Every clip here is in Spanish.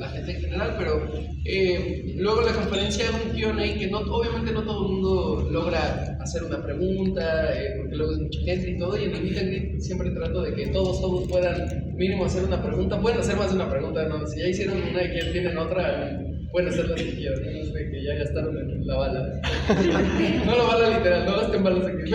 la gente en general, pero luego la conferencia era un Q&A que obviamente no todo el mundo logra hacer una pregunta, porque luego es mucha gente y todo, y en el Meet and Greet siempre trato de que todos puedan mínimo hacer una pregunta. Pueden hacer más de una pregunta, ¿no? Si ya hicieron una y que tienen otra, pueden hacer las que quieran, no es de que ya gastaron la bala. No la bala literal, no gasten balas aquí.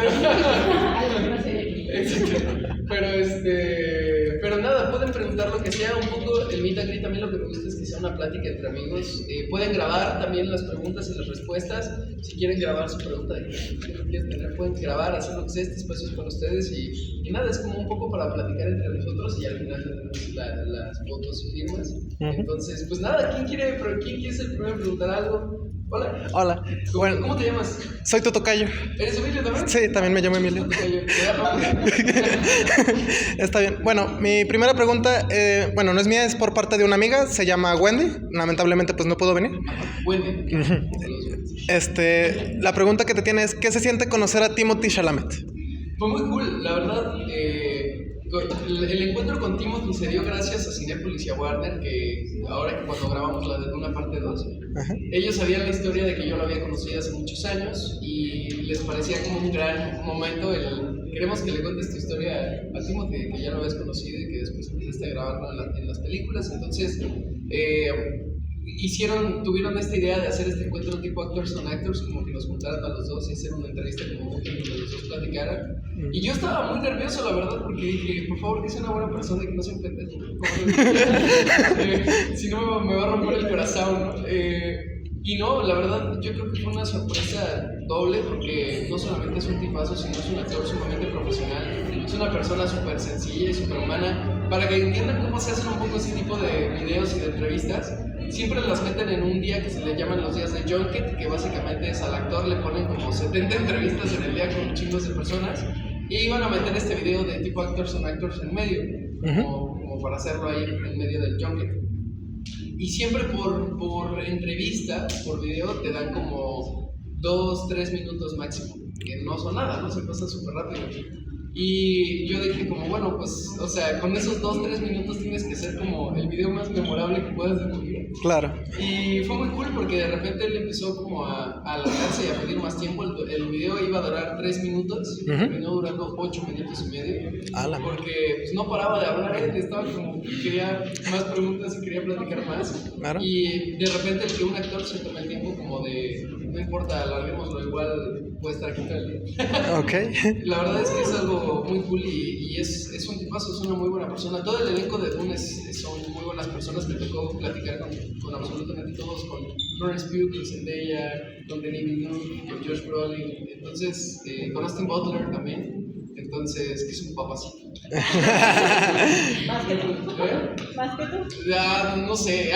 Pero nada, pueden preguntar lo que sea. Un poco el Meet and Greet también lo que me gusta es que sea una plática entre amigos. Pueden grabar también las preguntas y las respuestas. Si quieren grabar su pregunta de qué quieren tener, pueden grabar, hacer lo que sea. Este espacio es para ustedes y nada, es como un poco para platicar entre nosotros y al final tenemos las fotos y firmas. Entonces, pues nada, ¿quién quiere ser el primero en preguntar algo? Hola. Hola. ¿Cómo te llamas? Soy tu tocayo. ¿Eres Emilio también? Sí, también me llamo Emilio. Está bien. Bueno, mi primera pregunta, bueno, no es mía, es por parte de una amiga, se llama Wendy. Lamentablemente, pues no pudo venir. Wendy. La pregunta que te tiene es, ¿qué se siente conocer a Timothée Chalamet? Fue muy cool, la verdad. El encuentro con Timothy se dio gracias a Cinépolis y a Warner, que ahora que cuando grabamos la de Duna parte 2, ellos sabían la historia de que yo lo había conocido hace muchos años y les parecía como un gran momento queremos que le cuentes tu historia a Timothy, que ya lo habías conocido y que después empezaste a grabarlo en las películas. Entonces tuvieron esta idea de hacer este encuentro tipo Actors on Actors, como que nos juntaran a los dos y hacer una entrevista como donde los dos platicaran. Y yo estaba muy nervioso, la verdad, porque dije, por favor, que sea una buena persona y que no sea un pendejo. Si no, me va a romper el corazón, ¿no? Y no, la verdad, yo creo que fue una sorpresa doble, porque no solamente es un tipazo, sino es un actor sumamente profesional. Es una persona súper sencilla y súper humana. Para que entiendan cómo se hacen un poco ese tipo de videos y de entrevistas, siempre las meten en un día que se le llaman los días de junket, que básicamente es al actor le ponen como 70 entrevistas en el día con chingos de personas, y iban a meter este video de tipo Actors on Actors en medio, como para hacerlo ahí en medio del junket. Y siempre por entrevista, por video, te dan como 2-3 minutos máximo, que no son nada, ¿no? Se pasa súper rápido. Y yo dije como, bueno, pues, o sea, con esos 2-3 minutos tienes que ser como el video más memorable que puedas de tu vida. Claro. Y fue muy cool porque de repente él empezó como a alargarse y a pedir más tiempo. El video iba a durar 3 minutos, terminó durando 8 minutos y medio. Porque pues, no paraba de hablar, él estaba como, quería más preguntas y quería platicar más. Claro. Y de repente el que un actor se toma el tiempo como de, no importa, alarguémoslo, igual puede estar aquí todo el día. Ok. La verdad es que es algo muy cool y es un tipazo, es una muy buena persona. Todo el elenco de Dune son muy buenas personas. Me tocó platicar con absolutamente todos, con Florence Pugh, con Zendaya, con Denis Villeneuve, con Josh Brolin. Entonces, con Austin Butler también. Entonces, que es un papacito. ¿Más que tú? ¿Más que tú? No sé.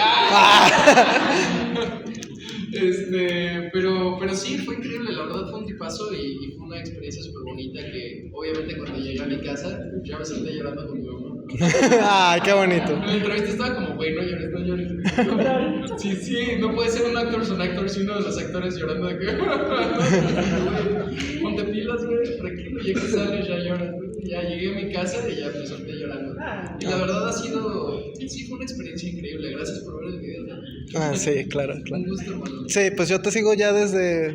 Pero sí, fue increíble, la verdad fue un tipazo y fue una experiencia súper bonita que obviamente cuando llegué a mi casa ya me senté llorando con mi mamá. Ay, qué bonito. En la entrevista estaba como, güey, no llores, no llores. Sí, no puede ser un Actors on Actors y uno de los actores llorando de que... Ponte pilas, güey, tranquilo, ya que sales ya lloras. Ya llegué a mi casa y ya me solté llorando. Y la verdad sí fue una experiencia increíble, gracias por ver el video. Sí, claro. Un gusto, hermano. Sí, pues yo te sigo ya desde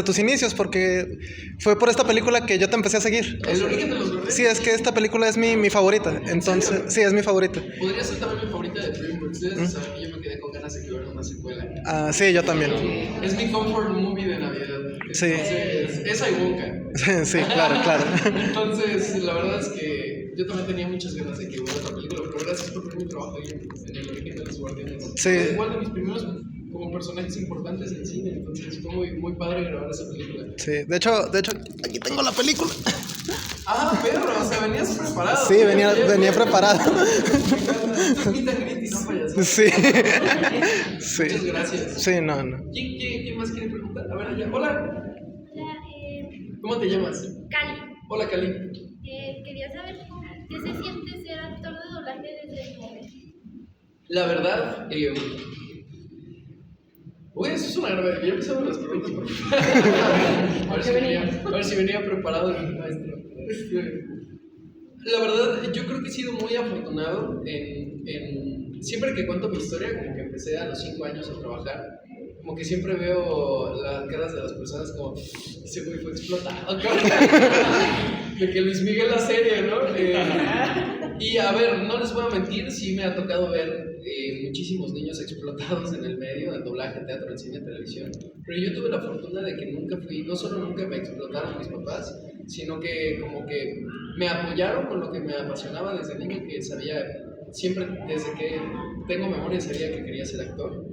tus inicios, porque fue por esta película que yo te empecé a seguir. ¿El origen de los bebés? Sí, es que esta película es mi favorita, entonces, sí, es mi favorita. Podría ser también mi favorita de DreamWorks, ¿sabes? Yo me quedé con ganas de que hubiera una secuela. Sí, yo también. Es mi comfort movie de Navidad. Sí. Entonces, esa y Wonka. Sí, claro. Entonces, la verdad es que yo también tenía muchas ganas de que hubiera otra película, pero gracias por ver mi trabajo ahí en el origen de los Guardianes. Sí. Fue igual de mis primeros como personajes importantes en cine, entonces fue muy padre grabar esa película. Sí, de hecho, aquí tengo la película. Perro, o sea, venías preparado. Sí, venía preparado. Sí. Muchas gracias. Sí, no. ¿Quién más quiere preguntar? A ver, allá. Hola. ¿Cómo te llamas? Cali. Hola, Cali. Quería saber qué se siente ser actor de doblaje desde joven. La verdad, eso es una grave. Ya empezamos las preguntas. A ver si venía preparado el maestro. La verdad, yo creo que he sido muy afortunado en siempre que cuento mi historia, como que empecé a los 5 años a trabajar, como que siempre veo las caras de las personas como, ese güey fue explotado, de que Luis Miguel la serie, ¿no? Y a ver, no les voy a mentir, sí me ha tocado ver muchísimos niños explotados en el medio, en doblaje, teatro, en cine, televisión, pero yo tuve la fortuna de que no solo nunca me explotaron mis papás, sino que como que me apoyaron con lo que me apasionaba desde niño, que sabía, siempre desde que tengo memoria sabía que quería ser actor.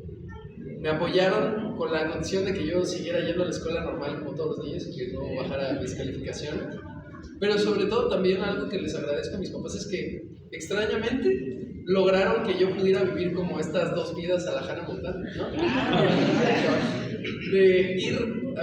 Me apoyaron con la condición de que yo siguiera yendo a la escuela normal como todos los niños y que no bajara mis calificaciones. Pero sobre todo también algo que les agradezco a mis papás es que extrañamente lograron que yo pudiera vivir como estas 2 vidas a la Hannah Montana, ¿no? De ir,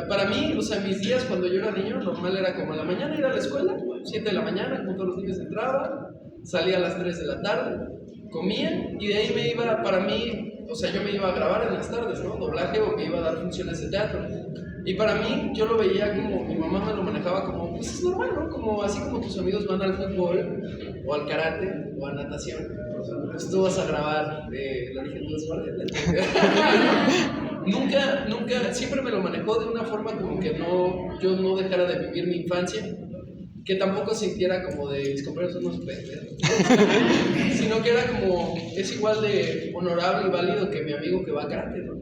para mí, o sea, mis días cuando yo era niño, normal era como a la mañana ir a la escuela, 7 de la mañana, como todos los niños entraba, salía a las 3 de la tarde, comía y de ahí me iba, para mí, o sea, yo me iba a grabar en las tardes, ¿no? Doblaje o me iba a dar funciones de teatro. Y para mí, yo lo veía como, mi mamá me lo manejaba como, pues es normal, ¿no? Como, así como tus amigos van al fútbol, o al karate, o a natación, pues tú vas a grabar El origen de los guardianes. Nunca, siempre me lo manejó de una forma como que yo no dejara de vivir mi infancia, que tampoco sintiera como de mis compañeros son unos pendejos, sino que era como, es igual de honorable y válido que mi amigo que va a karate, ¿no?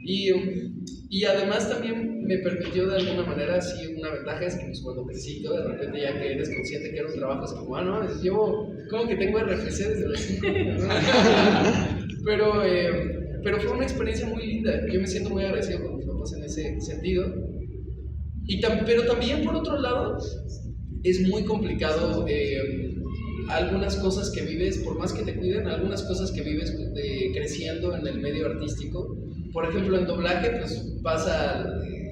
Y además también me permitió de alguna manera, sí, una ventaja es que pues, cuando crecí, de repente ya que eres consciente que era un trabajo, es como, no, llevo, como que tengo RFC desde los 5 años, ¿no? Pero fue una experiencia muy linda, yo me siento muy agradecido con mis papás en ese sentido. Pero también por otro lado, es muy complicado algunas cosas que vives, por más que te cuiden, algunas cosas que vives creciendo en el medio artístico. Por ejemplo, en doblaje, pues pasa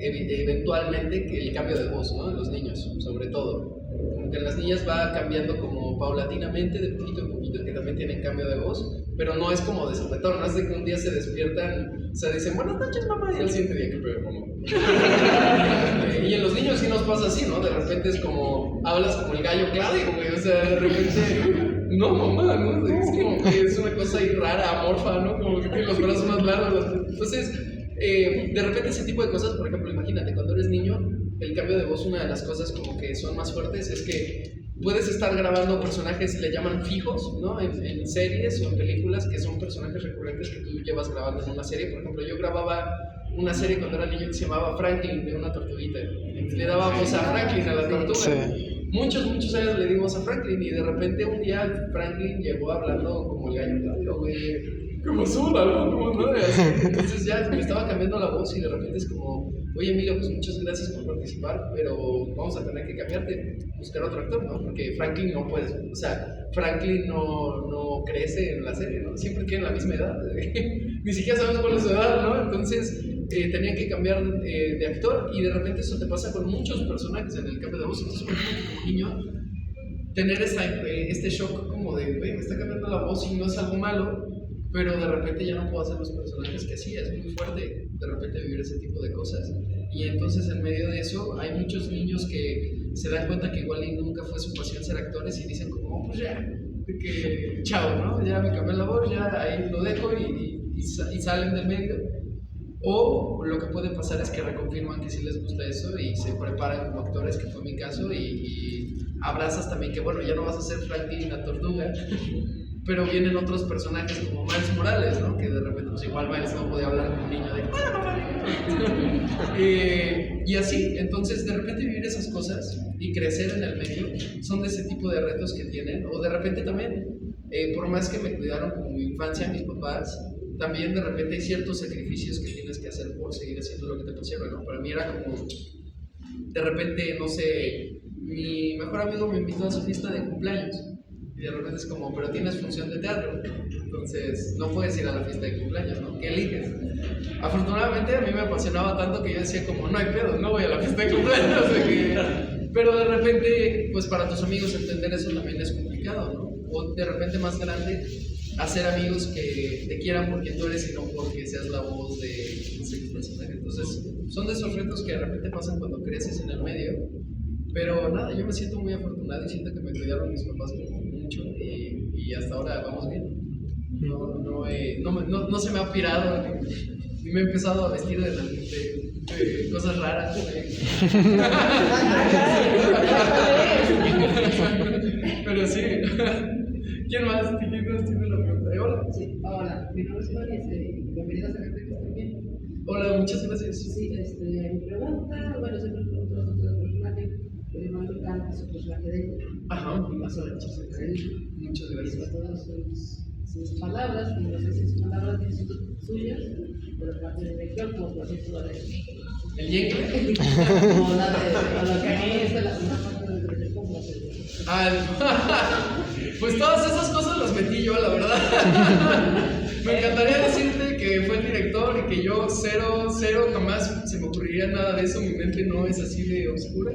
eventualmente que el cambio de voz, ¿no? En los niños, sobre todo. Como que en las niñas va cambiando como paulatinamente, de poquito en poquito, que también tienen cambio de voz, pero no es como de sopetón, no es de que un día se despiertan, o sea, dicen, buenas noches, mamá, y al siguiente día, ¿qué pedo, mamá? Y en los niños sí nos pasa así, ¿no? De repente es como, hablas como el gallo Claudio, güey, o sea, de repente... No, mamá, ¿no? Es como que es una cosa ahí rara, amorfa, ¿no? Como que tiene los brazos más largos. Entonces, de repente ese tipo de cosas, por ejemplo, imagínate, cuando eres niño, el cambio de voz, una de las cosas como que son más fuertes es que puedes estar grabando personajes, le llaman fijos, ¿no? En series o en películas que son personajes recurrentes que tú llevas grabando en una serie. Por ejemplo, yo grababa una serie cuando era niño que se llamaba Franklin, de una tortuguita. Le dábamos a Franklin, a la tortuga. Sí. Muchos años le dimos a Franklin y de repente un día Franklin llegó hablando como el gallo Claudio, güey, como sola, ¿no? Como no, entonces ya me estaba cambiando la voz y de repente es como, oye Emilio, pues muchas gracias por participar, pero vamos a tener que cambiarte, buscar otro actor, ¿no? Porque Franklin no puede, o sea, Franklin no crece en la serie, ¿no? Siempre tiene la misma edad, ni siquiera sabemos cuál es su edad, ¿no? Entonces... tenían que cambiar de actor y de repente eso te pasa con muchos personajes en el cambio de voz. Entonces, como niño, tener este shock como de, me está cambiando la voz y no es algo malo, pero de repente ya no puedo hacer los personajes que hacía. Es muy fuerte de repente vivir ese tipo de cosas. Y entonces en medio de eso hay muchos niños que se dan cuenta que igual y nunca fue su pasión ser actores y dicen como, pues ya, que chao, ¿no? Ya me cambié la voz, ya ahí lo dejo y salen del medio. O lo que puede pasar es que reconfirman que sí les gusta eso y se preparan como actores, que fue mi caso, y abrazas también que bueno, ya no vas a ser Franklin la tortuga, pero vienen otros personajes como Miles Morales, ¿no? Que de repente pues igual Miles no podía hablar con un niño de ¡hola, mamá! Y así, entonces de repente vivir esas cosas y crecer en el medio son de ese tipo de retos que tienen, o de repente también, por más que me cuidaron como mi infancia mis papás, también de repente hay ciertos sacrificios que tienes que hacer por seguir haciendo lo que te apasiona, ¿no? Para mí era como, de repente, no sé, mi mejor amigo me invitó a su fiesta de cumpleaños y de repente es como, pero tienes función de teatro, entonces no puedes ir a la fiesta de cumpleaños, ¿no? ¿Qué eliges? Afortunadamente a mí me apasionaba tanto que yo decía como, no hay pedo, no voy a la fiesta de cumpleaños, pero de repente, pues para tus amigos entender eso también es complicado, ¿no? O de repente más grande, hacer amigos que te quieran porque tú eres y no porque seas la voz de no sé qué personaje. Entonces, son de esos retos que de repente pasan cuando creces en el medio. Pero nada, yo me siento muy afortunado y siento que me cuidaron mis papás mucho y hasta ahora vamos bien. No se me ha pirado y me he empezado a vestir de cosas raras. Pero sí. ¿Quién más tiene la pregunta? Hola. Sí, hola, mi nombre es María, bienvenidos a Catecos también. Hola, muchas gracias. Sí, mi pregunta, bueno, siempre pregunto a nosotros el personaje, pero me encanta su personaje de ella. Ajá. Y más sobre el personaje de ella. Muchas Y gracias. sobre todo sus palabras, y no sé si sus palabras son suyas, por parte de Becchio, como por ejemplo la de... ¿El yengle? Como la que a mí es de la segunda parte del proyecto, como la de... Pues todas esas cosas las metí yo, la verdad. Me encantaría decirte que fue el director y que yo cero, jamás se me ocurriría nada de eso. Mi mente no es así de oscura.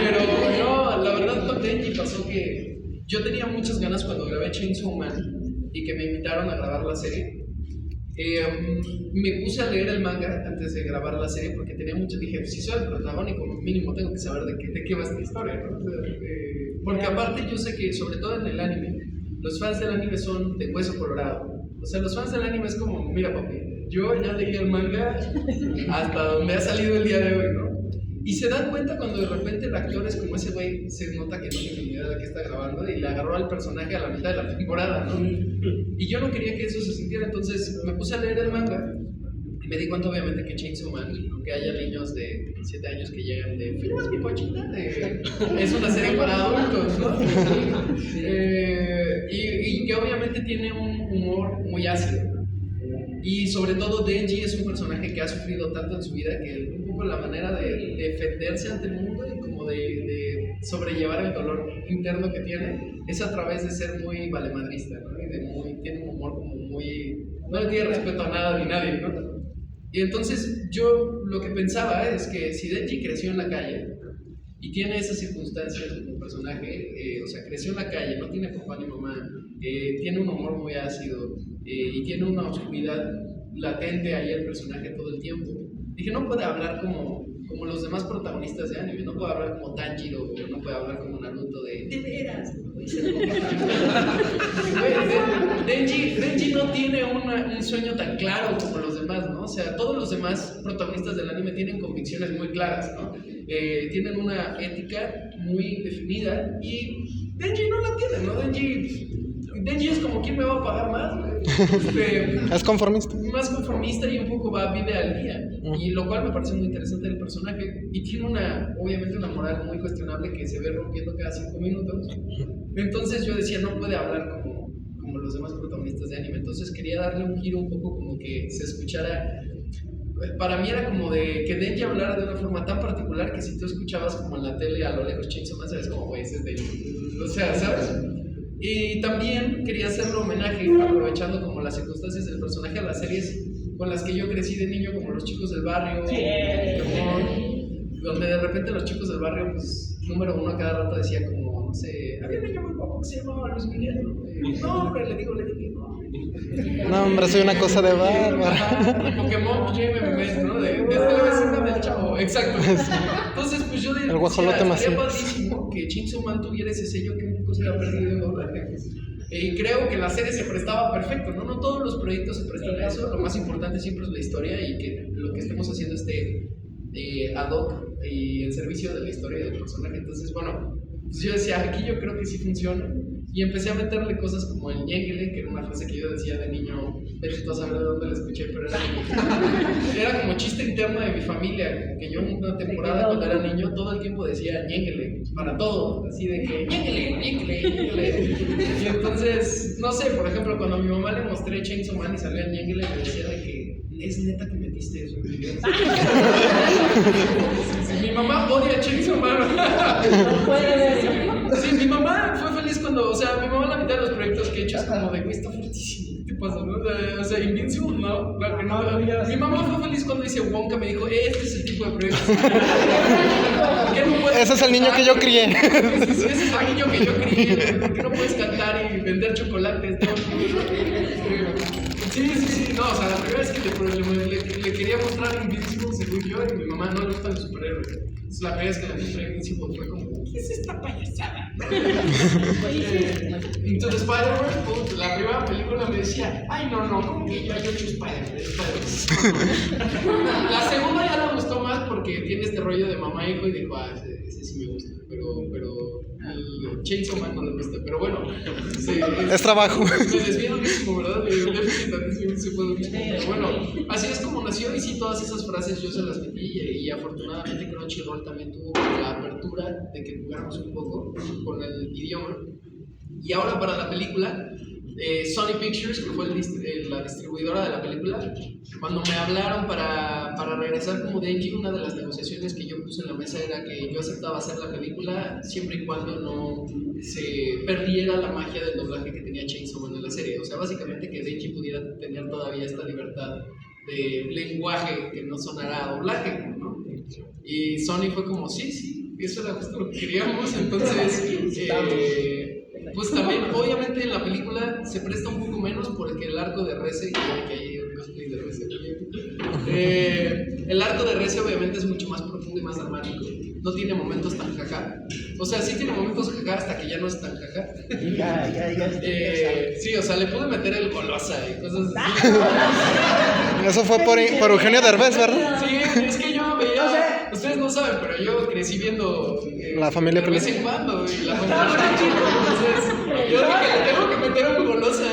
Pero no, la verdad con Denji pasó que yo tenía muchas ganas cuando grabé Chainsaw Man y que me invitaron a grabar la serie. Me puse a leer el manga antes de grabar la serie porque tenía mucho, dije, si soy el protagónico, mínimo tengo que saber de qué va esta historia, ¿no? Porque aparte yo sé que, sobre todo en el anime, los fans del anime son de hueso colorado. O sea, los fans del anime es como, mira papi, yo ya leí el manga hasta donde ha salido el día de hoy, ¿no? Y se dan cuenta cuando de repente el actor es como ese güey, se nota que no tiene ni idea de qué está grabando y le agarró al personaje a la mitad de la temporada, ¿no? Y yo no quería que eso se sintiera, entonces me puse a leer el manga y me di cuenta obviamente que Chainsaw Man, aunque haya niños de 7 años que llegan de ¿firmas mi pochita? Es una serie para adultos, ¿no? Y que obviamente tiene un humor muy ácido. Y sobre todo Denji es un personaje que ha sufrido tanto en su vida que un poco la manera de defenderse ante el mundo y como de sobrellevar el dolor interno que tiene es a través de ser muy valemadrista, ¿no? Y tiene un humor como muy... no le tiene respeto a nada ni nadie, ¿no? Y entonces yo lo que pensaba es que si Denji creció en la calle y tiene esas circunstancias como personaje, o sea, creció en la calle, no tiene papá ni mamá, tiene un humor muy ácido, y tiene una oscuridad latente ahí el personaje todo el tiempo. Dije, no puede hablar como los demás protagonistas de anime, no puede hablar como Tanjiro, o no puede hablar como Naruto de veras, no puede ser como Denji no tiene un sueño tan claro como los demás, ¿no? O sea, todos los demás protagonistas del anime tienen convicciones muy claras, ¿no? Tienen una ética muy definida y Denji no la tiene, ¿no? Denji es como, ¿quién me va a pagar más? ¿Es conformista? Más conformista y un poco vive al día. Y lo cual me parece muy interesante del personaje. Y tiene obviamente una moral muy cuestionable que se ve rompiendo cada 5 minutos. Entonces yo decía, no puede hablar como los demás protagonistas de anime. Entonces quería darle un giro un poco como que se escuchara. Para mí era como de que Denji hablara de una forma tan particular que si tú escuchabas como en la tele a lo lejos Chainsaw Man, sabes como, güey, ese es Denji. O sea, ¿sabes? Y también quería hacerle homenaje, aprovechando como las circunstancias del personaje, a las series con las que yo crecí de niño, como Los Chicos del Barrio, donde de repente los chicos del barrio, pues, número uno a cada rato decía como, no sé, había un niño muy guapo que se llamaba Luis Miguel, no, hombre, le digo, no. No, hombre, soy una cosa de bárbara. Pokémon, pues yo me memes, ¿no? Desde la vecina del chavo, exacto. Entonces, pues yo el guajolote más sería padrísimo que Chainsaw Man tuviera ese sello que un poco se había perdido en doblaje. Y creo que la serie se prestaba perfecto, ¿no? No todos los proyectos se prestan a eso, lo más importante siempre es la historia y que lo que estemos haciendo esté ad hoc y en servicio de la historia del personaje. Entonces, bueno, pues yo decía, aquí yo creo que sí funciona. Y empecé a meterle cosas como el ñéguele, que era una frase que yo decía de niño, vete tú a saber de dónde la escuché, pero era como chiste interno de mi familia, que yo en una temporada cuando era niño todo el tiempo decía ñéguele, para todo, así de que ñéguele. Y entonces, no sé, por ejemplo, cuando a mi mamá le mostré Chainsaw Man y salió el ñéguele, me decía de que es neta que metiste eso en mi video. Mi mamá odia Chainsaw Man. No puede ver. Sí, mi mamá fue feliz cuando, o sea, mi mamá la mitad de los proyectos que he hecho es como de, güey, está fuertísimo, ¿qué te pasa, no? O sea, Invincible, no, claro que no. Mi mamá fue feliz cuando hice Wonka, me dijo, este es el tipo de proyectos. Ese es el niño que yo crié. Ese es el niño que yo crié, ¿por qué no puedes cantar y vender chocolates? ¿No? Sí, no, o sea, la primera vez que le quería mostrar Invincible se según yo, y mi mamá no le gustan los superhéroes. Entonces, la primera vez que la vi en Principal fue como, ¿qué es esta payasada? Into the Spider-Man, la primera película me decía, ay, no, como que yo hay 8 Spider-Man. La segunda ya le gustó más porque tiene este rollo de mamá e hijo y dijo, ese sí me gusta, pero el Chainsaw Man no le gusta, pero bueno, es trabajo. Me desvío muchísimo, ¿verdad? Definitivamente se puede mucho. Pero bueno, así es como nació y sí, todas esas frases yo se las metí y afortunadamente Crunchyroll también tuvo la apertura de que jugáramos un poco con el idioma. Y ahora para la película, Sony Pictures, que fue la distribuidora de la película, cuando me hablaron para regresar como Denji, una de las negociaciones que yo puse en la mesa era que yo aceptaba hacer la película siempre y cuando no se perdiera la magia del doblaje que tenía Chainsaw Man en la serie. O sea, básicamente que Denji pudiera tener todavía esta libertad de lenguaje que no sonara a doblaje, ¿no? Y Sony fue como, sí, eso era justo lo que queríamos, entonces... pues también, obviamente en la película se presta un poco menos porque el arco de Reze, que hay un cosplay de Reze, el arco de Reze obviamente es mucho más profundo y más dramático. No tiene momentos tan jaja. O sea, sí tiene momentos jaja hasta que ya no es tan jaja. Sí, o sea, le pude meter el Golosa y cosas así. Eso fue por Eugenio Derbez, ¿verdad? Sí, es que yo veía, ustedes no saben, pero yo crecí viendo La Familia de vez en cuando y la familia entonces yo dije, le tengo que meter un Golosa,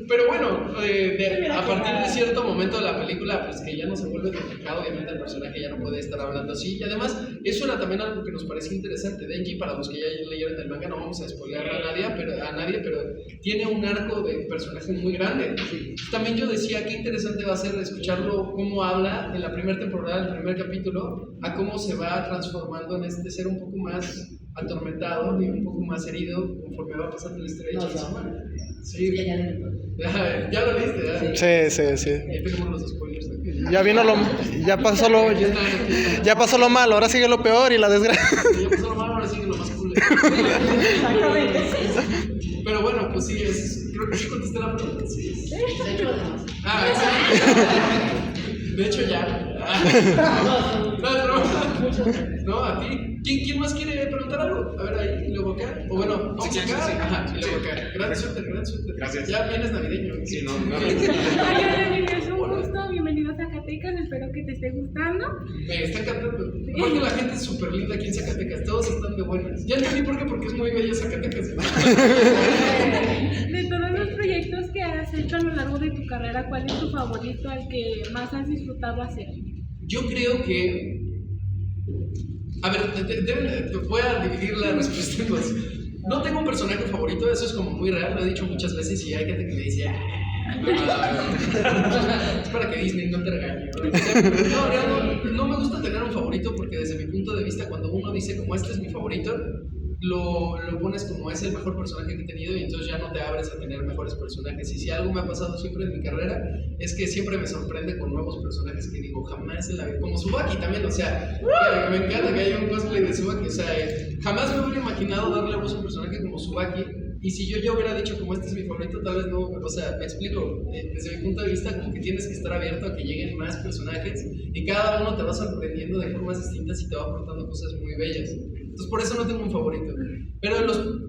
pero bueno, a partir de cierto momento de la película, pues que ya no se vuelve complicado, obviamente el personaje ya no puede estar hablando así, y además eso era también algo que nos parecía interesante. Denji, para los que ya leyeron el manga, no vamos a spoilear a nadie, pero tiene un arco de personaje muy grande. También yo decía, qué interesante va a ser escucharlo cómo habla en la primera temporada, el primer capítulo, a cómo se va transformando en este ser un poco más atormentado y un poco más herido conforme va pasando la historia de Chainsaw Man. Sí, ya lo viste, ¿verdad? Sí. Ahí tenemos los spoilers. Ya pasó lo malo, ahora sigue lo peor y la desgracia. Ya pasó lo malo, ahora sigue lo más cool. Pero bueno, pues sí, creo que sí contesté la pregunta. Sí. De hecho, además. Sí. De hecho, ya. No, a ti. ¿Quién más quiere preguntar algo? A ver, ahí, y luego acá. O bueno, vamos Sí, acá. sí. Ajá, y luego acá. Gran suerte. Gracias. Ya vienes navideño. Sí, no. Oigan, es un gusto, bienvenido a Zacatecas, espero que te esté gustando. Me está encantando. Porque la gente es súper linda aquí en Zacatecas, todos están de buenas. Ya entendí por qué, porque es muy bella Zacatecas. De todos los proyectos que has hecho a lo largo de tu carrera, ¿cuál es tu favorito, al que más has disfrutado hacer? Yo creo que... A ver, te voy a dividir la respuesta en dos. No tengo un personaje favorito, eso es como muy real, lo he dicho muchas veces y hay gente que me dice... es para que Disney no te regañe. No me gusta tener un favorito porque desde mi punto de vista cuando uno dice como este es mi favorito, lo pones como es el mejor personaje que he tenido y entonces ya no te abres a tener mejores personajes. Y si algo me ha pasado siempre en mi carrera es que siempre me sorprende con nuevos personajes que digo jamás en la vida, como Tsubaki también, o sea, me encanta que haya un cosplay de Tsubaki, o sea, jamás me hubiera imaginado darle voz a un personaje como Tsubaki. Y si yo ya hubiera dicho como este es mi favorito, tal vez no, o sea, me explico, desde mi punto de vista como que tienes que estar abierto a que lleguen más personajes y cada uno te va sorprendiendo de formas distintas y te va aportando cosas muy bellas. Entonces por eso no tengo un favorito. Pero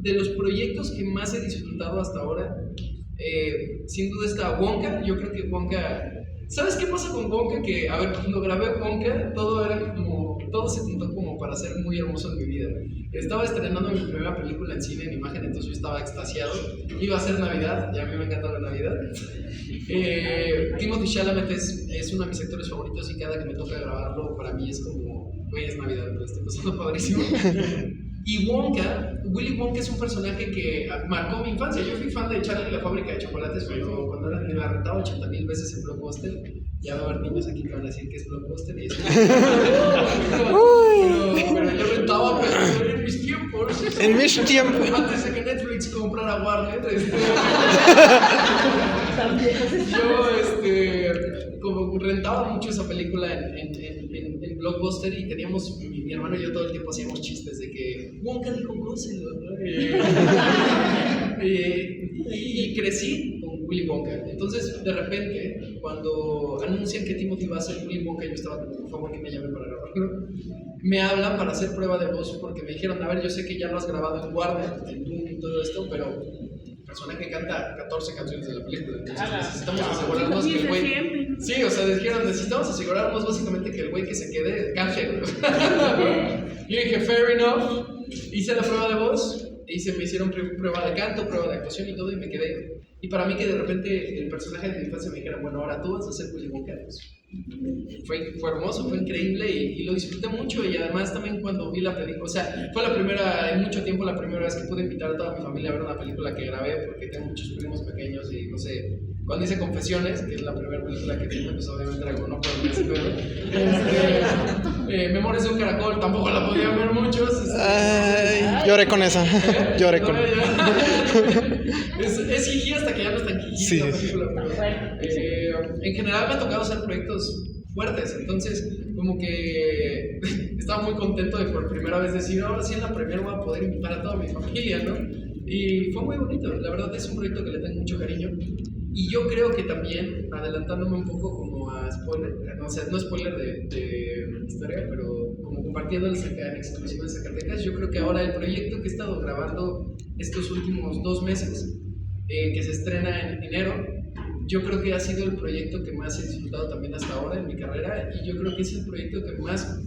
de los proyectos que más he disfrutado hasta ahora, sin duda está Wonka. Yo creo que Wonka... ¿Sabes qué pasa con Wonka? Que, a ver, cuando grabé Wonka, todo se juntó como para ser muy hermoso en mi vida. Estaba estrenando mi primera película en cine, en imagen, entonces yo estaba extasiado. Iba a ser Navidad, y a mí me encanta la Navidad. Timothée Chalamet es uno de mis actores favoritos y cada que me toca grabarlo, para mí es como, güey, es Navidad, me lo estoy pasando padrísimo. Y Willy Wonka es un personaje que marcó mi infancia. Yo fui fan de Charlie y la fábrica de chocolates cuando me la rentaba 80,000 veces en Blockbuster. Ya va a haber niños aquí que van a decir que es Blockbuster y eso. pero yo rentaba pero en mis tiempos. En mis tiempos. Antes de que Netflix comprara Warner. Yo como rentaba mucho esa película en Blockbuster y teníamos, mi hermano y yo todo el tiempo hacíamos chistes de que Wonka dijo gócelo, ¿no? Y crecí Willy Wonka. Entonces, de repente, cuando anuncian que Timothy va a ser Willy Wonka, yo estaba como, por favor, que me llamen para grabarlo. Me hablan para hacer prueba de voz porque me dijeron, a ver, yo sé que ya lo has grabado en Warner, en Doom y todo esto, pero el personaje canta 14 canciones de la película. Entonces necesitamos asegurarnos que el güey... Sí, o sea, dijeron, necesitamos asegurarnos básicamente que el güey que se quede canje. Yo dije, fair enough. Hice la prueba de voz, me hicieron prueba de canto, prueba de actuación y todo, y me quedé. Y para mí que de repente el personaje de mi infancia me dijera, bueno, ahora tú vas a ser Willy Wonka. Fue hermoso, fue increíble y lo disfruté mucho. Y además también cuando vi la película, o sea, fue en mucho tiempo la primera vez que pude invitar a toda mi familia a ver una película que grabé, porque tengo muchos primos pequeños y no sé, cuando hice Confesiones, que es la primera película que tengo, pues obviamente era no puedo ver ese pedo. Memorias de un caracol, tampoco la podían ver muchos. Ay, lloré con esa. Lloré con es jiji hasta que ya no es tan jiji sí, la película. Pero, en general me ha tocado hacer proyectos fuertes, entonces como que estaba muy contento de por primera vez decir, ahora sí en la premier voy a poder invitar a toda mi familia, ¿no? Y fue muy bonito, la verdad es un proyecto que le tengo mucho cariño. Y yo creo que también, adelantándome un poco como a spoiler, o sea, no spoiler de historia, pero como compartiéndoles acá en exclusiva de Zacatecas, yo creo que ahora el proyecto que he estado grabando estos últimos 2 meses, que se estrena en enero, yo creo que ha sido el proyecto que más he disfrutado también hasta ahora en mi carrera, y yo creo que es el proyecto que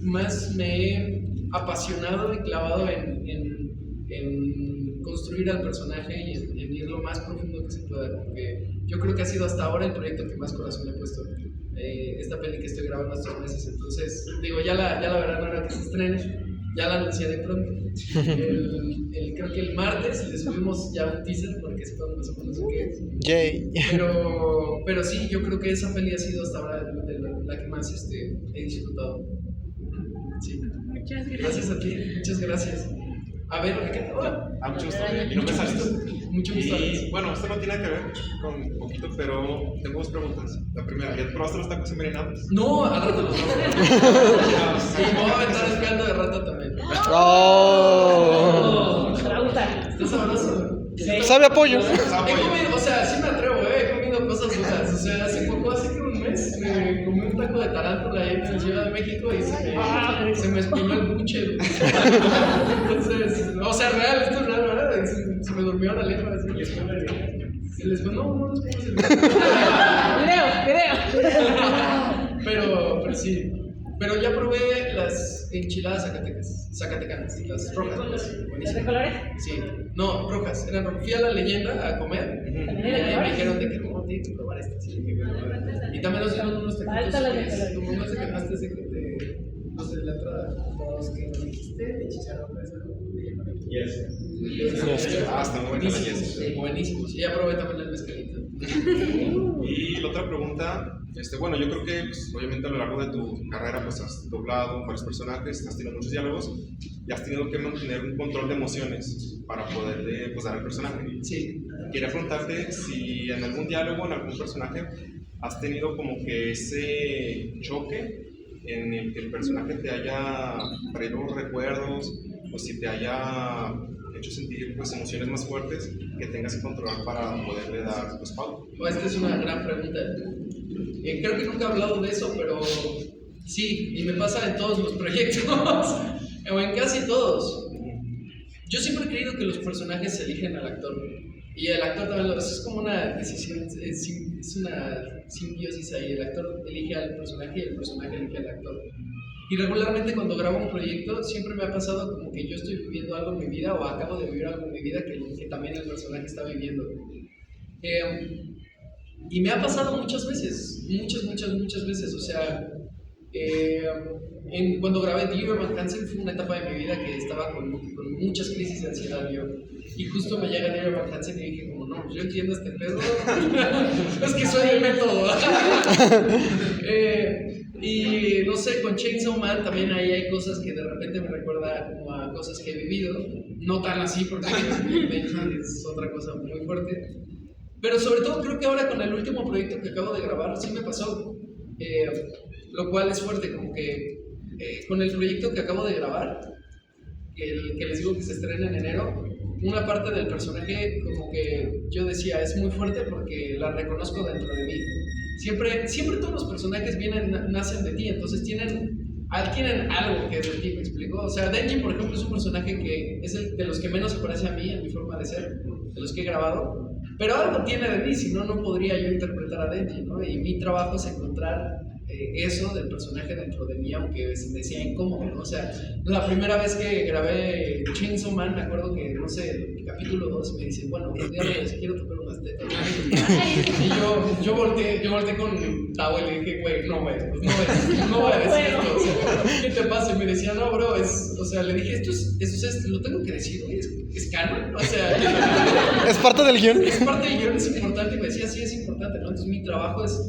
más me he apasionado y clavado en construir al personaje y en ir lo más profundo que se pueda, porque yo creo que ha sido hasta ahora el proyecto que más corazón le he puesto, esta peli que estoy grabando estos meses. Entonces, digo, ya la verán ahora que se estrene, ya la anuncié de pronto. Creo que el martes le subimos ya un teaser porque es todo más o menos qué es. Yay. Pero sí, yo creo que esa peli ha sido hasta ahora la que más he disfrutado. Sí. Muchas gracias. Gracias a ti, muchas gracias. A ver, Ricardo. Mucho gusto. Mi nombre es Alex. Mucho gusto. Y bueno, esto no tiene que ver con un poquito, pero tengo 2 preguntas. La primera, ¿ya probaste los tacos envenenados? No, al rato los vamos. Sí, me voy a aventar el caldo de rata también. Oh. Está sabroso. Sabe a pollo. He comido, o sea, sí me atrevo, he comido cosas duras. O sea, hace que un mes me comí un taco de tarántula ahí en la Ciudad de México y se me espinó el buche. Entonces, o sea, real, esto es real, ¿verdad? Se me durmió la lengua así. Y les fue, no los puedo hacer. Video. Pero sí. Pero ya probé las enchiladas zacatecanas, las rojas. ¿Las de colores? Sí, no, rojas, eran rojas. Fui a La Leyenda a comer y ahí me dijeron de que no, tienes que probar estas. Sí, y también nos dieron unos taquitos que como no sé qué más los de la entrada, los que nos dijiste, de chicharrón, Yes. están buenísimos, buenísimos. Y ya probé también el mezcalito. Y la otra pregunta, bueno, yo creo que pues, obviamente a lo largo de tu carrera pues has doblado varios personajes, has tenido muchos diálogos y has tenido que mantener un control de emociones para poder pues, dar al personaje. Sí. Quería preguntarte si en algún diálogo, en algún personaje, has tenido como que ese choque en el que el personaje te haya traído recuerdos o si te haya hecho sentir pues, emociones más fuertes que tengas que controlar para poderle dar pues, pauta. Esta es una gran pregunta. Creo que nunca he hablado de eso, pero sí, y me pasa en todos los proyectos, o en casi todos. Yo siempre he creído que los personajes eligen al actor, y el actor también lo hace. Es como una decisión, es una simbiosis ahí. El actor elige al personaje y el personaje elige al actor. Y regularmente cuando grabo un proyecto siempre me ha pasado como que yo estoy viviendo algo en mi vida o acabo de vivir algo en mi vida que también el personaje está viviendo. Y me ha pasado muchas veces, muchas veces. O sea, cuando grabé Dear Evan Hansen fue una etapa de mi vida que estaba con muchas crisis de ansiedad yo. Y justo me llega Dear Evan Hansen y dije como, no, yo entiendo este pedo. Es que soy el método. Y no sé, con Chainsaw Man también ahí hay cosas que de repente me recuerda como a cosas que he vivido. No tan así porque es otra cosa muy fuerte. Pero sobre todo creo que ahora con el último proyecto que acabo de grabar sí me pasó, lo cual es fuerte, como que con el proyecto que acabo de grabar, que les digo que se estrena en enero, una parte del personaje como que yo decía es muy fuerte porque la reconozco dentro de mí. Siempre todos los personajes nacen de ti, entonces tienen algo que es de ti, ¿me explico? O sea, Denji, por ejemplo, es un personaje que es de los que menos se parece a mí, en mi forma de ser, de los que he grabado, pero algo tiene de mí, si no, no podría yo interpretar a Denji, ¿no? Y mi trabajo es encontrar eso del personaje dentro de mí, aunque se me decía incómodo, ¿no? O sea, la primera vez que grabé Chainsaw Man, me acuerdo que, no sé, el capítulo 2 me dicen, bueno, un día quiero tocar unas tetas. Y yo volteé con Tao y le dije, güey, no voy a decir esto, o sea, ¿qué te pasa? Y me decía, no, bro, o sea, le dije, esto lo tengo que decir, güey, es canon, o sea, ¿Es parte del guión? Es parte del guión, es importante, y me decía, sí, es importante, ¿no? Entonces mi trabajo es,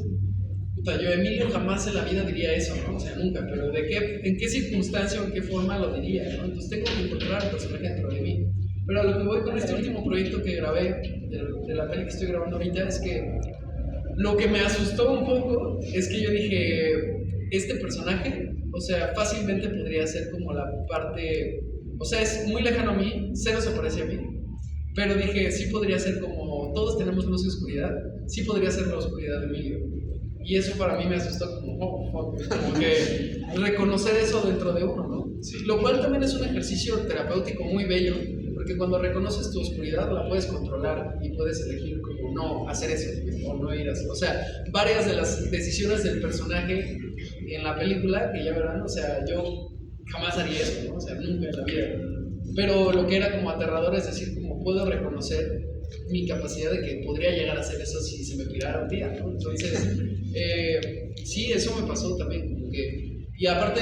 yo, Emilio, jamás en la vida diría eso, ¿no? O sea, nunca, pero ¿en qué circunstancia o en qué forma lo diría, ¿no? Entonces tengo que encontrar el personaje dentro de mí. Pero a lo que voy con este último proyecto que grabé, de la peli que estoy grabando ahorita, es que lo que me asustó un poco es que yo dije, este personaje, o sea, fácilmente podría ser como la parte, o sea, es muy lejano a mí, cero se parece a mí, pero dije, sí podría ser como, todos tenemos luz y oscuridad, sí podría ser la oscuridad de Emilio. Y eso para mí me asustó como que reconocer eso dentro de uno, ¿no? Sí. Lo cual también es un ejercicio terapéutico muy bello, porque cuando reconoces tu oscuridad la puedes controlar y puedes elegir como no hacer eso o no ir así. O sea, varias de las decisiones del personaje en la película, que ya verán, o sea, yo jamás haría eso, ¿no? O sea, nunca en la vida. Pero lo que era como aterrador es decir, como puedo reconocer mi capacidad de que podría llegar a hacer eso si se me pirara un día, ¿no? Entonces, sí, eso me pasó también, como que... Y aparte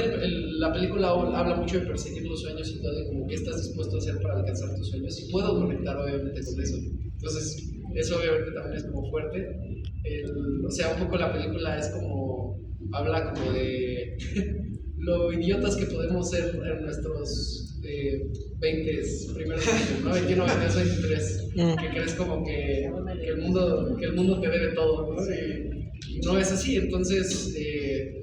la película habla mucho de perseguir los sueños y todo, y como que estás dispuesto a hacer para alcanzar tus sueños, y puedo conectar obviamente con eso. Entonces, eso obviamente también es como fuerte. O sea, un poco la película es como... habla como de lo idiotas que podemos ser en nuestros 20 primeros años, ¿no? 21, 22, 23, que crees como que el mundo te debe todo, ¿no? Y no es así, entonces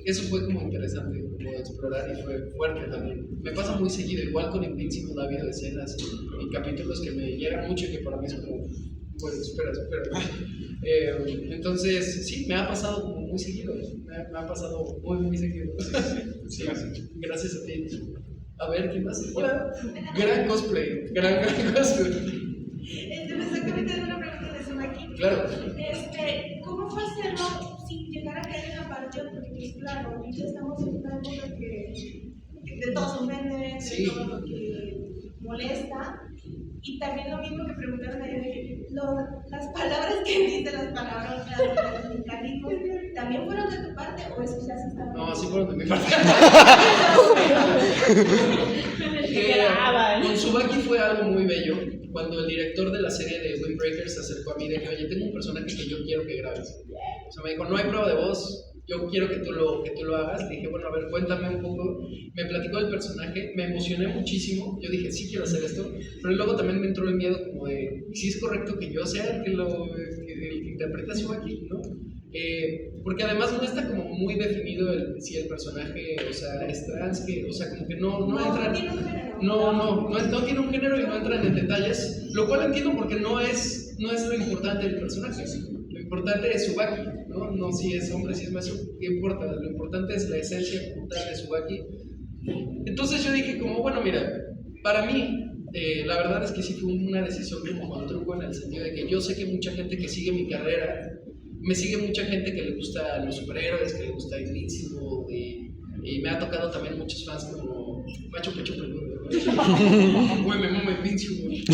eso fue como interesante, como explorar, y fue fuerte también. Me pasa muy seguido, igual con Invincible ha habido escenas y capítulos que me llegan mucho y que para mí es como, bueno, espera. Entonces, sí, me ha pasado como muy seguido, me ha pasado muy seguido. Sí, gracias a ti. A ver, ¿qué más? Hola. Gran cosplay. Exactamente, es una pregunta de Sumaki. Claro. ¿Cómo fue hacerlo sin llegar a caer en la parte? Porque, pues, claro, ahorita estamos en una época que de todo se ofende, de todo lo que molesta. Y también lo mismo que preguntaron ayer, de que las palabras que dice, las palabras, los mecanismos, ¿también fueron de tu parte o eso ya se está? No, sí fueron de mi parte. Con Tsubaki fue algo muy bello. Cuando el director de la serie de Windbreaker se acercó a mí de que, oye, tengo un personaje que yo quiero que grabes. O sea, me dijo, no hay prueba de voz, yo quiero que tú lo hagas. Le dije, bueno, a ver, cuéntame un poco. Me platicó del personaje, me emocioné muchísimo. Yo dije, sí quiero hacer esto. Pero luego también me entró el miedo como de, si es correcto que yo sea el que interpreta a Tsubaki, ¿no? Porque además no está como muy definido si el personaje, o sea, es trans, o sea, como que no entra, no tiene un género y no entran en detalles, lo cual entiendo porque no es lo importante del personaje. Lo importante es Tsubaki, no si es hombre, si es macho, ¿qué importa? Lo importante es la esencia como tal de Tsubaki. Entonces yo dije como, bueno, mira, para mí la verdad es que sí fue una decisión como con truco, en el sentido de que yo sé que mucha gente que sigue mi carrera, me sigue mucha gente que le gusta los superhéroes, que le gusta Invincible, y me ha tocado también muchos fans como Macho Pecho Peludo, güey, me mama Invincible,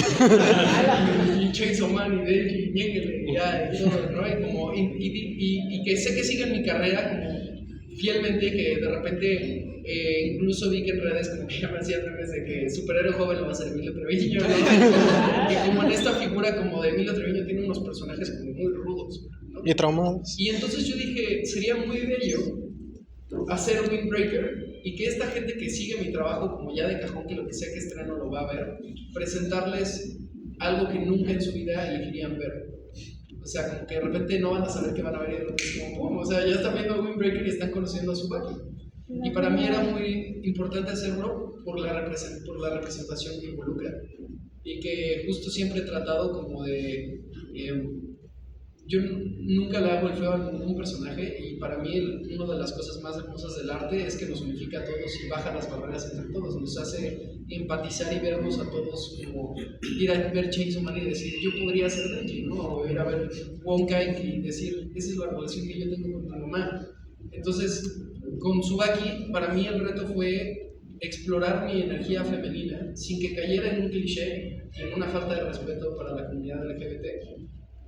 y Chainsaw Man, y Denji, y Ñéguele, y todo, ¿no? Y que sé que siguen mi carrera como fielmente, que de repente incluso vi que en redes como que ya me hacían memes de que superhéroe joven lo va a ser Emilio Treviño, ¿no? Que como en esta figura como de Emilio Treviño tiene unos personajes como muy rudos, ¿no? Y traumados. Y entonces yo dije, sería muy bello hacer Windbreaker y que esta gente que sigue mi trabajo como ya de cajón, que lo que sea que estreno lo va a ver, presentarles algo que nunca en su vida elegirían ver. O sea, como que de repente no van a saber qué van a ver y de repente es como, ¡pum! O sea, ya están viendo Windbreaker y están conociendo a Tsubaki. Y para mí era muy importante hacerlo por la representación que involucra. y que justo siempre he tratado como de... yo nunca le hago el feo a ningún personaje y para mí una de las cosas más hermosas del arte es que nos unifica a todos y baja las barreras entre todos, nos hace empatizar y vernos a todos, como ir a ver Chainsaw Man y decir yo podría ser Denji, ¿no? O ir a ver Wonka y decir esa es la relación que yo tengo con mi mamá. Entonces con Tsubaki para mí el reto fue explorar mi energía femenina sin que cayera en un cliché, en una falta de respeto para la comunidad LGBT,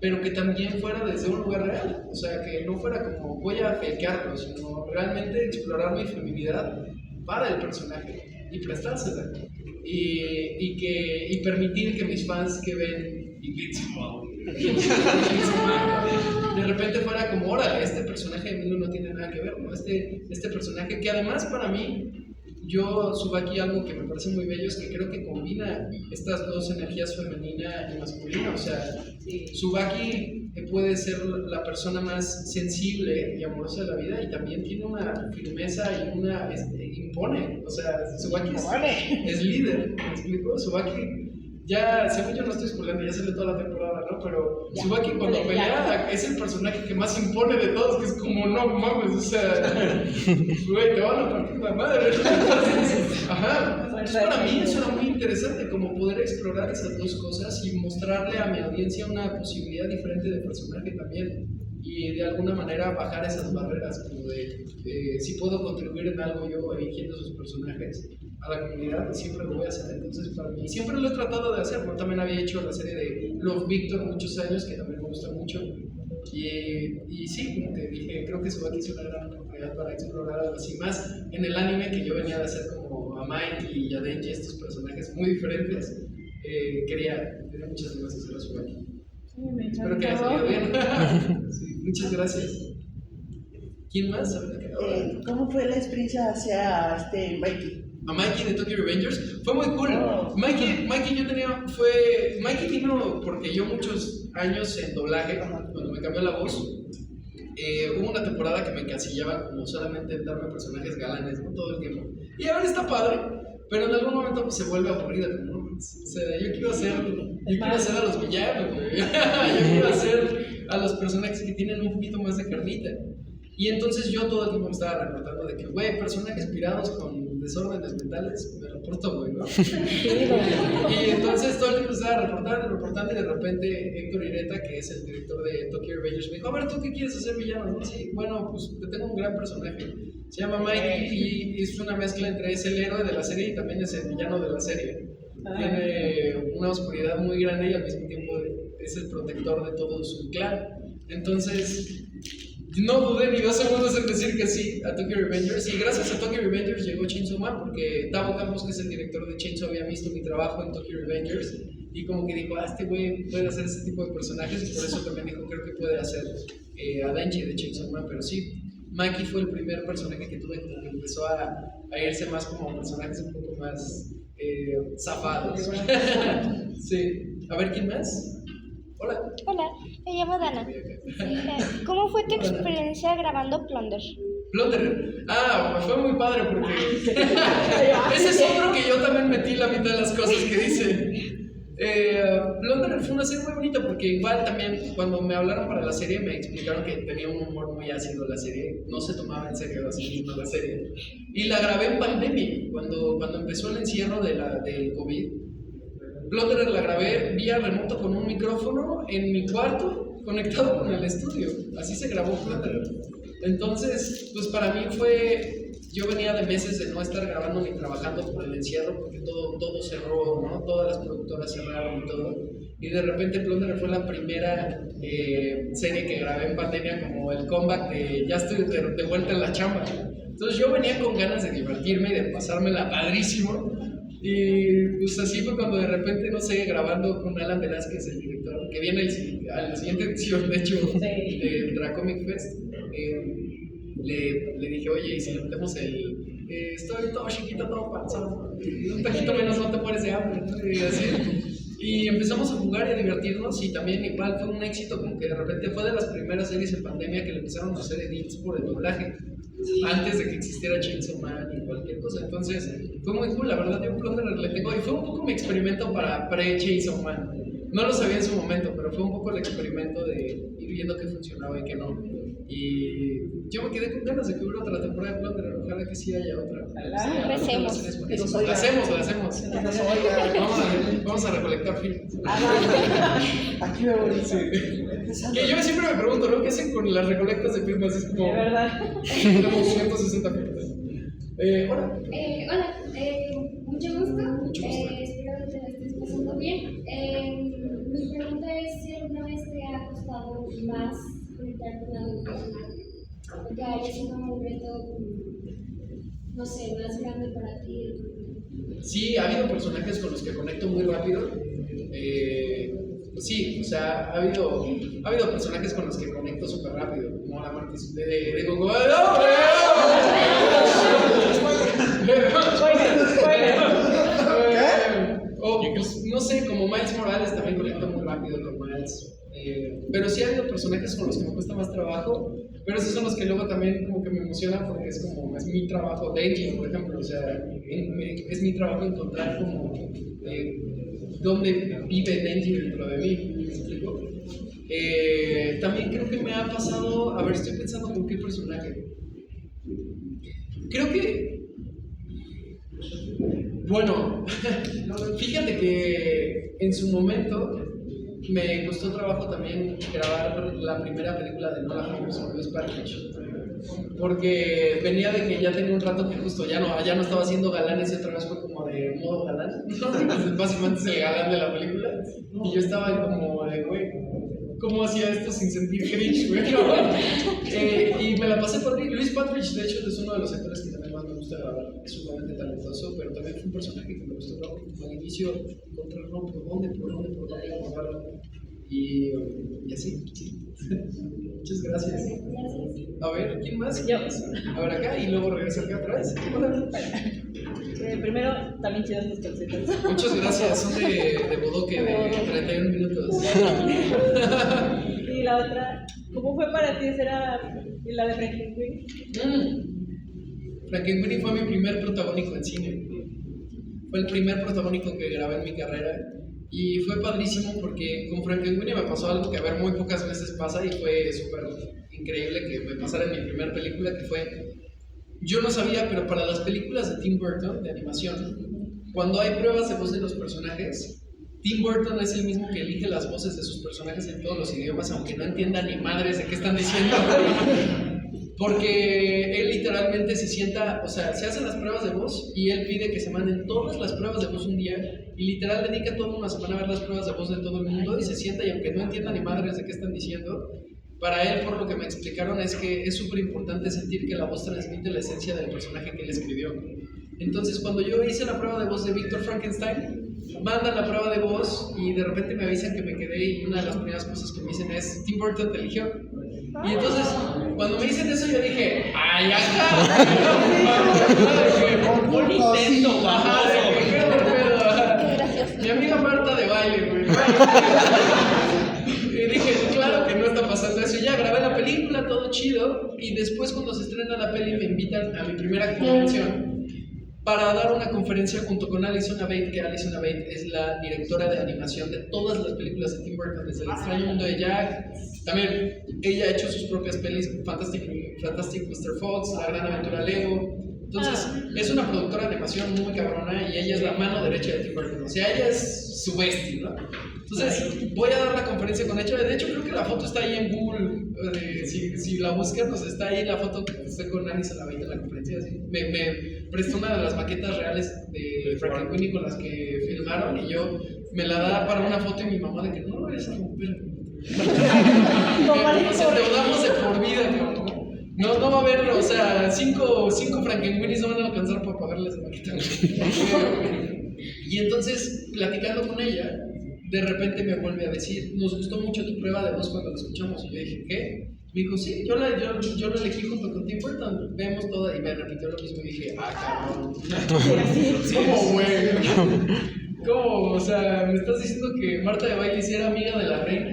pero que también fuera desde un lugar real, o sea, que no fuera como voy a fakearlo, sino realmente explorar mi feminidad para el personaje y prestársela y permitir que mis fans que ven de repente fuera como, órale, este personaje de mí no tiene nada que ver, ¿no? Este personaje que además para mí, yo subo aquí algo que me parece muy bello, es que creo que combina estas dos energías, femenina y masculina. O sea, Tsubaki puede ser la persona más sensible y amorosa de la vida y también tiene una firmeza y una impone. O sea, Tsubaki es líder. ¿Me explico? Tsubaki, ya, según yo no estoy spoilando, ya sale toda la temporada, ¿no? Pero Tsubaki cuando pelea es el personaje que más impone de todos, que es como, no mames, o sea, güey, te van a partir la madre. Ajá. Entonces para mí eso era muy interesante, como poder explorar esas dos cosas y mostrarle a mi audiencia una posibilidad diferente de personaje también. Y de alguna manera bajar esas barreras, como de si puedo contribuir en algo yo eligiendo esos personajes a la comunidad, siempre lo voy a hacer. Entonces para mí, siempre lo he tratado de hacer, ¿no? También había hecho la serie de Love Victor muchos años, que también me gusta mucho. Y sí, como te dije, creo que Tsubaki es una gran oportunidad para explorar algo así más en el anime que yo venía de hacer como a Mike y a Denji, estos personajes muy diferentes. Quería muchas ganas de hacer a Tsubaki. Espero que haya salido bien. Sí, muchas gracias. ¿Quién más? ¿Cómo fue la experiencia hacia Mikey? A Mikey de Tokyo Revengers fue muy cool. Mikey vino porque yo muchos años en doblaje, cuando me cambió la voz, hubo una temporada que me encasillaba como solamente en darme personajes galanes, ¿no? Todo el tiempo. Y ahora está padre, pero en algún momento pues, se vuelve aburrida, ¿no? O sea, yo quiero hacer a los villanos, güey. Yo quiero hacer a los personajes que tienen un poquito más de carnita. Y entonces yo todo el tiempo me estaba reportando de que, güey, personajes pirados con desórdenes mentales, me reporto, güey, ¿no? Y entonces todo el tiempo estaba reportando y de repente Héctor Ireta, que es el director de Tokyo Revengers, me dijo, a ver, ¿tú qué quieres hacer villano? ¿No? Sí, bueno, pues te tengo un gran personaje, se llama Mikey y es una mezcla entre es el héroe de la serie y también es el villano de la serie. Tiene una oscuridad muy grande y al mismo tiempo es el protector de todo su clan. Entonces no dudé ni 2 segundos en decir que sí a Tokyo Revengers y gracias a Tokyo Revengers llegó Chainsaw Man porque Tavo Campos, que es el director de Chainsaw, había visto mi trabajo en Tokyo Revengers y como que dijo, este güey puede hacer ese tipo de personajes y por eso también dijo, creo que puede hacer a Denji de Chainsaw Man, pero sí, Mikey fue el primer personaje que tuve que empezó a irse más como personajes un poco más zafados. Sí, a ver, ¿quién más? Hola. Hola, me llamo Dana. ¿Cómo fue tu experiencia grabando Plunder? Plunder. Fue muy padre porque ese es otro que yo también metí la mitad de las cosas que dice. Plunder fue una serie muy bonita porque igual también cuando me hablaron para la serie me explicaron que tenía un humor muy ácido la serie, no se tomaba en serio así mismo la serie. Y la grabé en pandemia, cuando empezó el encierro del COVID. Plunder la grabé vía remoto con un micrófono en mi cuarto conectado con el estudio, así se grabó Plunder. Entonces, pues para mí yo venía de meses de no estar grabando ni trabajando por el encierro porque todo cerró, ¿no? Todas las productoras cerraron y todo. Y de repente Plunder fue la primera serie que grabé en pandemia como el comeback de ya estoy de vuelta en la chamba. Entonces yo venía con ganas de divertirme y de pasármela padrísimo. Y pues así fue cuando de repente, no sé, grabando con Alan Velázquez, el director, que viene a la siguiente edición, de hecho, del Dracomic Fest, le dije, oye, ¿y si le metemos estoy todo chiquito, todo panzón, y un poquito menos no te mueres de hambre, ¿no? Y así. Y empezamos a jugar y a divertirnos y también igual fue un éxito, como que de repente fue de las primeras series en pandemia que le empezaron a hacer edits por el doblaje, antes de que existiera Chainsaw Man y cualquier cosa. Entonces fue muy cool, la verdad yo un Plunderer le tengo y fue un poco mi experimento para pre-Chainsaw Man. No lo sabía en su momento, pero fue un poco el experimento de ir viendo qué funcionaba y qué no. Y yo me quedé con ganas de que hubiera otra temporada de Plunderer, ojalá que sí haya otra. Empecemos. La hacemos. Vamos a recolectar films. Aquí me voy. Que yo siempre me pregunto, ¿no? ¿Qué hacen con las recolectas de firmas? Es como. De verdad. Tenemos 160 firmas. Hola. Hola, mucho gusto. Mucho gusto. Espero que te la estés pasando bien. Mi pregunta es si alguna vez te ha costado más conectar con algún personaje, o que haya sido un reto, no sé, más grande para ti. Sí, ha habido personajes con los que conecto muy rápido. Sí, o sea, ha habido personajes con los que conecto súper rápido, como la Martis de Goku. O pues, no sé, como Miles Morales también conecto muy rápido con Miles. Pero sí ha habido personajes con los que me cuesta más trabajo, pero esos son los que luego también como que me emocionan porque es como, es mi trabajo, Denji, por ejemplo, o sea, es mi trabajo encontrar como dónde vive Denji dentro de mí, ¿me explico? También creo que me ha pasado, a ver, estoy pensando con qué personaje. Creo que, bueno, fíjate que en su momento me costó trabajo también grabar la primera película de Nolan Holmes con Luis Partridge, porque venía de que ya tenía un rato que justo ya no estaba haciendo galanes y otra vez fue como de modo galán, básicamente es el galán de la película, y yo estaba como de, güey, ¿cómo hacía esto sin sentir cringe, güey? Y me la pasé por ahí. Luis Partridge, de hecho, es uno de los actores que también más me gusta grabar, es sumamente talentoso, pero también fue un personaje que me gustó trabajo al inicio, encontrarlo por dónde abordarlo. Y así, sí. Muchas gracias. A ver, ¿quién más? Yo. A ver acá y luego regresar acá otra vez. Primero, también chidas tus calcetas. Muchas gracias, son de bodoque de 31 minutos. Y la otra, ¿cómo fue para ti ser la de Frankenweenie? Frankenweenie fue mi primer protagónico en cine. Fue el primer protagónico que grabé en mi carrera. Y fue padrísimo porque con Frankenweenie me pasó algo que a ver muy pocas veces pasa y fue súper increíble que me pasara en mi primera película, que fue, yo no sabía, pero para las películas de Tim Burton de animación, cuando hay pruebas de voz de los personajes, Tim Burton es el mismo que elige las voces de sus personajes en todos los idiomas, aunque no entienda ni madres de qué están diciendo. Porque él literalmente se sienta, o sea, se hacen las pruebas de voz y él pide que se manden todas las pruebas de voz un día y literal dedica toda una semana a ver las pruebas de voz de todo el mundo y se sienta y aunque no entienda ni madres de qué están diciendo, para él, por lo que me explicaron, es que es súper importante sentir que la voz transmite la esencia del personaje que él escribió. Entonces, cuando yo hice la prueba de voz de Víctor Frankenstein, mandan la prueba de voz y de repente me avisan que me quedé y una de las primeras cosas que me dicen es Tim Burton te eligió. Y entonces, cuando me dicen eso, yo dije, ¡ay, acá! Un intento, Mi amiga Marta de baile, güey. Y dije, claro que no está pasando eso. Ya grabé la película, todo chido. Y después, cuando se estrena la peli, me invitan a mi primera convención para dar una conferencia junto con Alison Abate, que Alison Abate es la directora de animación de todas las películas de Tim Burton, desde El extraño mundo de Jack. También ella ha hecho sus propias pelis, Fantastic Mr. Fox, La gran aventura Lego. Entonces, es una productora de animación muy cabrona y ella es la mano derecha de Tim Burton. O sea, ella es su bestia, ¿no? Entonces, voy a dar la conferencia con ella. De hecho, creo que la foto está ahí en Google. Si la buscan, pues está ahí la foto que estoy con Alison Abate en la conferencia. Así. Me prestó una de las maquetas reales de Frankenweenie con las que filmaron y yo me la da para una foto y mi mamá de que no lo vayas a romper. Nos endeudamos de por vida, cabrón. No va a haber, o sea, cinco Frankenweenies no van a alcanzar para pagarles la maqueta. Y entonces, platicando con ella, de repente me vuelve a decir, nos gustó mucho tu prueba de voz cuando la escuchamos. Y yo dije, ¿qué? Me dijo, sí, yo la elegí junto con Tim Burton, vemos toda, y me repitió lo mismo y dije, cabrón. ¿Cómo, güey? ¿Cómo? O sea, ¿me estás diciendo que Marta de Baile era amiga de la reina?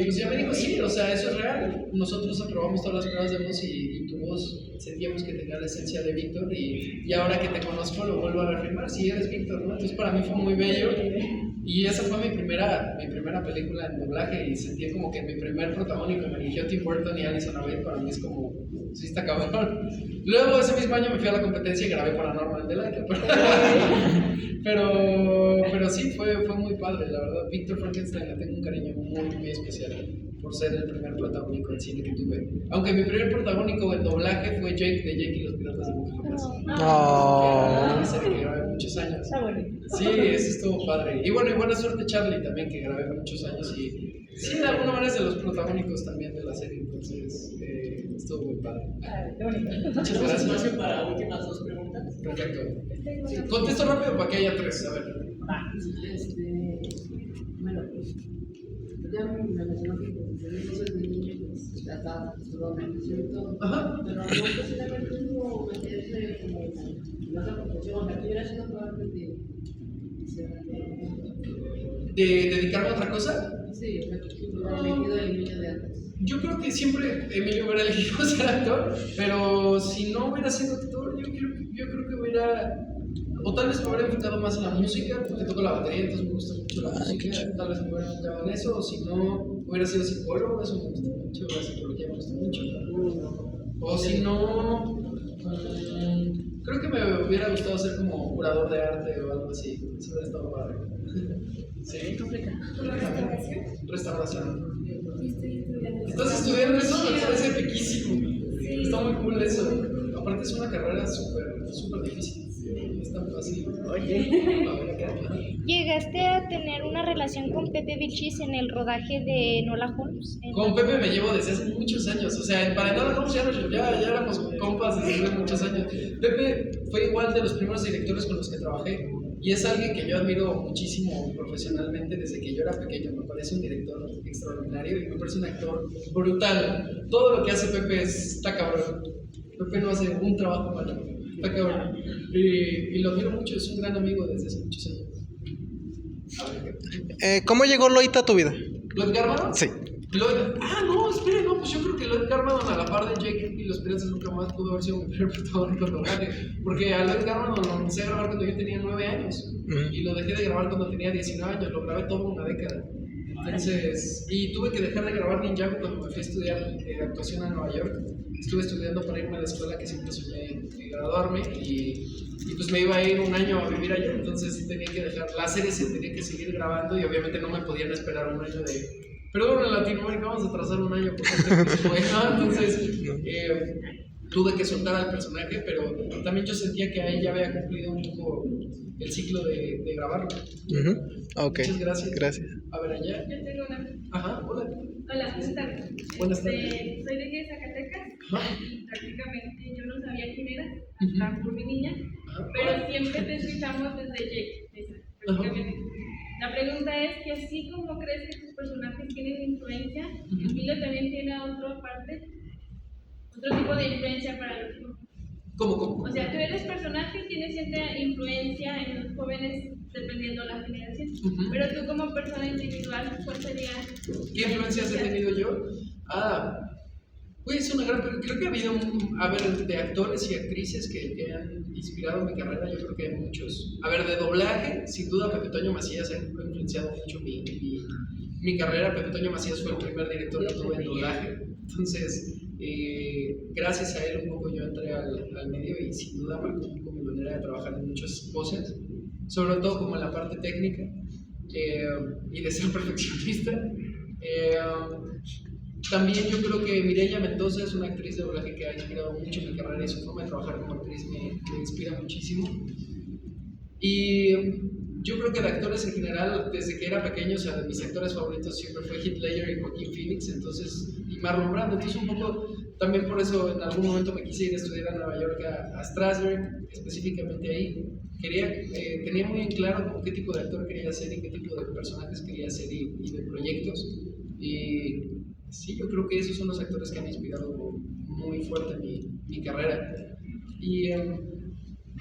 Pues ya me dijo, sí, o sea, eso es real. Nosotros aprobamos todas las pruebas de voz y tu voz sentíamos que tenía la esencia de Víctor y ahora que te conozco lo vuelvo a reafirmar, sí eres Víctor, ¿no? Entonces para mí fue muy bello y esa fue mi primera película en doblaje y sentí como que mi primer protagónico me eligió Tim Burton y Alison Abbey, para mí es como, sí está cabrón. Luego ese mismo año me fui a la competencia y grabé Paranormal de Laika, pero sí, fue muy padre, la verdad. Víctor Frankenstein le tengo un cariño muy especial por ser el primer protagónico en cine que tuve. Aunque mi primer protagónico en doblaje fue Jake de Jake y los Piratas de Mojavas. Una serie que grabé muchos años. Está bonito. Sí, eso estuvo padre. Y bueno, y buena suerte Charlie también, que grabé muchos años y sí, de alguna manera es de los protagónicos también de la serie, entonces estuvo muy padre. Qué bonito. Muchas gracias. Espacio para últimas 2 preguntas. Perfecto. Sí, contesto rápido para que haya 3, a ver. Bueno, pues ya me mencionó que pues, cosas de niño, pues ya está todo mención y todo. Ajá. Pero no posiblemente uno meterse como en otra proporción, o sea, que hubiera sido probablemente ¿De dedicarme a otra cosa? sí, o sea, que hubiera elegido el niño de antes. Yo creo que siempre Emilio hubiera elegido ser actor, pero si no hubiera sido actor, yo creo que hubiera, o tal vez me hubiera enfocado más en la música, porque toco la batería, entonces me gusta mucho la música, tal vez me hubiera enfocado en eso, o si no, hubiera sido psicólogo, eso me gusta mucho, la psicología me gusta mucho, o si no, creo que me hubiera gustado ser como curador de arte o algo así, eso hubiera estado padre. ¿Sí? Restauración. ¿Estás estudiando eso? Me parece piquísimo. Está muy cool eso. Aparte es una carrera súper difícil. No es tan fácil. Oye. ¿Llegaste a tener una relación con Pepe Vilchis en el rodaje de Enola Holmes? Con Pepe me llevo desde hace muchos años. O sea, para Enola Holmes ya éramos compas desde hace muchos años. Pepe fue igual de los primeros directores con los que trabajé. Y es alguien que yo admiro muchísimo profesionalmente desde que yo era pequeño. Me parece un director extraordinario y me parece un actor brutal. Todo lo que hace Pepe está cabrón. Pepe no hace un trabajo malo. Está cabrón. Y lo admiro mucho, es un gran amigo desde hace muchos años. A ver, ¿Cómo llegó Loita a tu vida? ¿Lloyd Garmadon? Sí. No, espere, no, pues yo creo que Lloyd Garmadon a la par de Jake y los Piratas nunca más pudo haber sido mi primer protagónico en doblaje, porque a Lloyd Garmadon lo empecé a grabar cuando yo tenía 9 años y lo dejé de grabar cuando tenía 19 años, lo grabé todo una década. Entonces, y tuve que dejar de grabar Ninjago cuando me fui a estudiar actuación a Nueva York. Estuve estudiando para irme a la escuela que siempre soñé graduarme y pues me iba a ir un año a vivir allá, entonces tenía que dejar, la serie se tenía que seguir grabando y obviamente no me podían esperar un año de... Perdón, en Latinoamérica vamos a atrasar un año porque entonces tuve que soltar al personaje, pero también yo sentía que ahí ya había cumplido un poco el ciclo de grabarlo. Ok. Muchas gracias. Gracias. A ver, allá. Yo tengo una. Ajá, hola. Hola, buenas tardes. Buenas tardes. Soy de aquí de Zacatecas Ajá. y prácticamente yo no sabía quién eras hasta por mi niña, Ajá. pero siempre te escuchamos desde Jake, prácticamente. La pregunta es que así como crees que tus personajes tienen influencia, Emilio también tiene otro tipo de influencia para los jóvenes. ¿Cómo? O sea, tú eres personaje y tienes cierta influencia en los jóvenes dependiendo de la generación. Pero tú como persona individual, ¿cuál sería? ¿Qué influencias he tenido yo? Pues una gran... Creo que ha habido de actores y actrices que han inspirado mi carrera, yo creo que hay muchos. De doblaje, sin duda Pepe Toño Macías ha influenciado mucho mi carrera. Pepe Toño Macías fue el primer director que tuve en doblaje, entonces gracias a él un poco yo entré al medio y sin duda marcó un poco mi manera de trabajar en muchas cosas, sobre todo como en la parte técnica y de ser perfeccionista. También yo creo que Mireia Mendoza es una actriz de doblaje que ha inspirado mucho mi carrera y su forma de trabajar como actriz me inspira muchísimo. Y yo creo que de actores en general, desde que era pequeño, o sea, de mis actores favoritos siempre fue Heath Ledger y Joaquin Phoenix, y Marlon Brando. Entonces un poco, también por eso en algún momento me quise ir a estudiar a Nueva York, a Strasberg, específicamente ahí. Tenía muy en claro como qué tipo de actor quería ser y qué tipo de personajes quería hacer y de proyectos. Y sí, yo creo que esos son los actores que han inspirado muy fuerte mi carrera. Y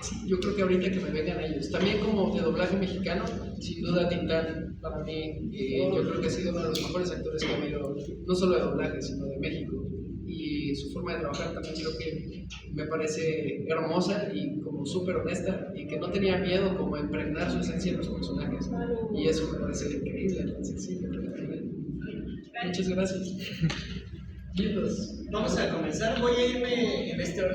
Sí, yo creo que ahorita que me vengan ellos. También como de doblaje mexicano, sin duda Tintán, para mí, yo creo que ha sido uno de los mejores actores que ha habido, no solo de doblaje, sino de México. Y su forma de trabajar también creo que me parece hermosa y como súper honesta, y que no tenía miedo como a impregnar su esencia en los personajes. Y eso me parece increíble. Entonces, sí, yo creo que también. Muchas gracias. Lindos. Vamos a comenzar. Voy a irme en este orden.